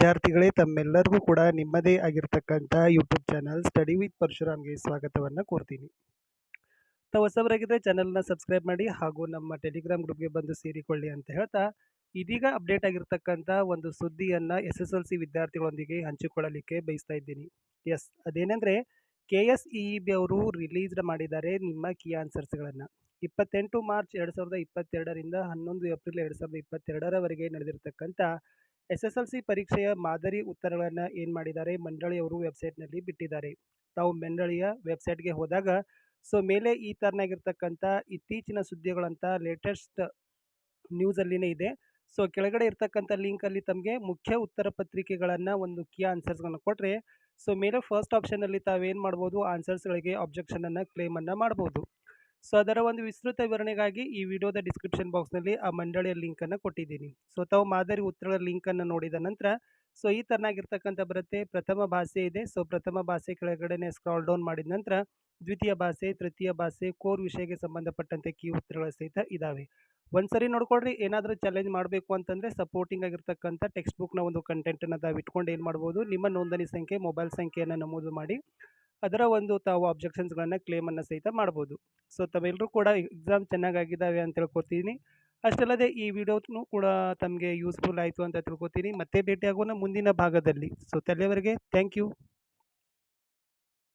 ವಿದ್ಯಾರ್ಥಿಗಳೇ, ತಮ್ಮೆಲ್ಲರಿಗೂ ಕೂಡ ನಿಮ್ಮದೇ ಆಗಿರ್ತಕ್ಕಂಥ ಯೂಟ್ಯೂಬ್ ಚಾನಲ್ ಸ್ಟಡಿ ವಿತ್ ಪರಶುರಾಮ್ಗೆ ಸ್ವಾಗತವನ್ನು ಕೋರ್ತೀನಿ. ತಾವು ಹೊಸಬರಾಗಿದ್ದರೆ ಚಾನಲ್ನ ಸಬ್ಸ್ಕ್ರೈಬ್ ಮಾಡಿ ಹಾಗೂ ನಮ್ಮ ಟೆಲಿಗ್ರಾಮ್ ಗ್ರೂಪ್ಗೆ ಬಂದು ಸೇರಿಕೊಳ್ಳಿ ಅಂತ ಹೇಳ್ತಾ, ಇದೀಗ ಅಪ್ಡೇಟ್ ಆಗಿರ್ತಕ್ಕಂಥ ಒಂದು ಸುದ್ದಿಯನ್ನು SSLC ವಿದ್ಯಾರ್ಥಿಗಳೊಂದಿಗೆ ಹಂಚಿಕೊಳ್ಳಲಿಕ್ಕೆ ಬಯಸ್ತಾ ಇದ್ದೀನಿ. ಅದೇನೆಂದರೆ KSEEB ಅವರು ರಿಲೀಸ್ಡ್ ಮಾಡಿದ್ದಾರೆ ನಿಮ್ಮ ಕೀ ಆನ್ಸರ್ಸ್ಗಳನ್ನು. 28 ಮಾರ್ಚ್ 2022ರಿಂದ 11 ಏಪ್ರಿಲ್ 2022ರವರೆಗೆ ನಡೆದಿರ್ತಕ್ಕಂಥ SSLC ಪರೀಕ್ಷೆಯ ಮಾದರಿ ಉತ್ತರಗಳನ್ನು ಏನು ಮಾಡಿದ್ದಾರೆ, ಮಂಡಳಿಯವರು ವೆಬ್ಸೈಟ್ನಲ್ಲಿ ಬಿಟ್ಟಿದ್ದಾರೆ. ತಾವು ಮಂಡಳಿಯ ವೆಬ್ಸೈಟ್ಗೆ ಹೋದಾಗ ಮೇಲೆ ಈ ಥರನಾಗಿರ್ತಕ್ಕಂಥ ಇತ್ತೀಚಿನ ಸುದ್ದಿಗಳಂತ ಲೇಟೆಸ್ಟ್ ನ್ಯೂಸಲ್ಲಿನೇ ಇದೆ. ಕೆಳಗಡೆ ಇರ್ತಕ್ಕಂಥ ಲಿಂಕಲ್ಲಿ ತಮಗೆ ಮುಖ್ಯ ಉತ್ತರ ಪತ್ರಿಕೆಗಳನ್ನು ಒಂದು ಕೀ ಆನ್ಸರ್ಸ್ಗಳನ್ನು ಕೊಟ್ಟರೆ ಮೇಲೆ ಫಸ್ಟ್ ಆಪ್ಷನಲ್ಲಿ ತಾವೇನು ಮಾಡ್ಬೋದು, ಆನ್ಸರ್ಸ್ಗಳಿಗೆ ಆಬ್ಜೆಕ್ಷನನ್ನು ಕ್ಲೇಮನ್ನು ಮಾಡ್ಬೋದು. ಅದರ ಒಂದು ವಿಸ್ತೃತ ವಿವರಣೆಗಾಗಿ ಈ ವಿಡಿಯೋದ ಡಿಸ್ಕ್ರಿಪ್ಷನ್ ಬಾಕ್ಸ್ನಲ್ಲಿ ಆ ಮಂಡಳಿಯ ಲಿಂಕನ್ನು ಕೊಟ್ಟಿದ್ದೀನಿ. ತಾವು ಮಾದರಿ ಉತ್ತರಗಳ ಲಿಂಕನ್ನು ನೋಡಿದ ನಂತರ ಈ ಥರನಾಗಿರ್ತಕ್ಕಂಥ ಬರುತ್ತೆ. ಪ್ರಥಮ ಭಾಷೆ ಇದೆ. ಪ್ರಥಮ ಭಾಷೆ ಕೆಳಗಡೆನೆ ಸ್ಕ್ರಾಲ್ ಡೌನ್ ಮಾಡಿದ ನಂತರ ದ್ವಿತೀಯ ಭಾಷೆ, ತೃತೀಯ ಭಾಷೆ, ಕೋರ್ ವಿಷಯಕ್ಕೆ ಸಂಬಂಧಪಟ್ಟಂತೆ ಕೀ ಉತ್ತರಗಳು ಸಹಿತ ಇದ್ದಾವೆ. ಒಂದ್ಸರಿ ನೋಡ್ಕೊಳ್ರಿ. ಏನಾದರೂ ಚಾಲೆಂಜ್ ಮಾಡಬೇಕು ಅಂತಂದರೆ ಸಪೋರ್ಟಿಂಗ್ ಆಗಿರ್ತಕ್ಕಂಥ ಟೆಕ್ಸ್ಟ್ ಬುಕ್ನ ಒಂದು ಕಂಟೆಂಟನ್ನು ತಾವು ಇಟ್ಕೊಂಡು ಏನು ಮಾಡ್ಬೋದು, ನಿಮ್ಮ ನೋಂದಣಿ ಸಂಖ್ಯೆ, ಮೊಬೈಲ್ ಸಂಖ್ಯೆಯನ್ನು ನಮೂದು ಮಾಡಿ ಅದರ ಒಂದು ತಾವು ಆಬ್ಜೆಕ್ಷನ್ಸ್ಗಳನ್ನು ಕ್ಲೇಮನ್ನು ಸಹಿತ ಮಾಡ್ಬೋದು. ತಾವೆಲ್ಲರೂ ಕೂಡ ಎಕ್ಸಾಮ್ ಚೆನ್ನಾಗಾಗಿದ್ದಾವೆ ಅಂತ ತಿಳ್ಕೊತೀನಿ. ಅಷ್ಟಲ್ಲದೆ ಈ ವಿಡಿಯೋನು ಕೂಡ ತಮಗೆ ಯೂಸ್ಫುಲ್ ಆಯಿತು ಅಂತ ತಿಳ್ಕೊತೀನಿ. ಮತ್ತೆ ಭೇಟಿಯಾಗೋಣ ಮುಂದಿನ ಭಾಗದಲ್ಲಿ. ತಲೆವರೆಗೆ ಥ್ಯಾಂಕ್ ಯು.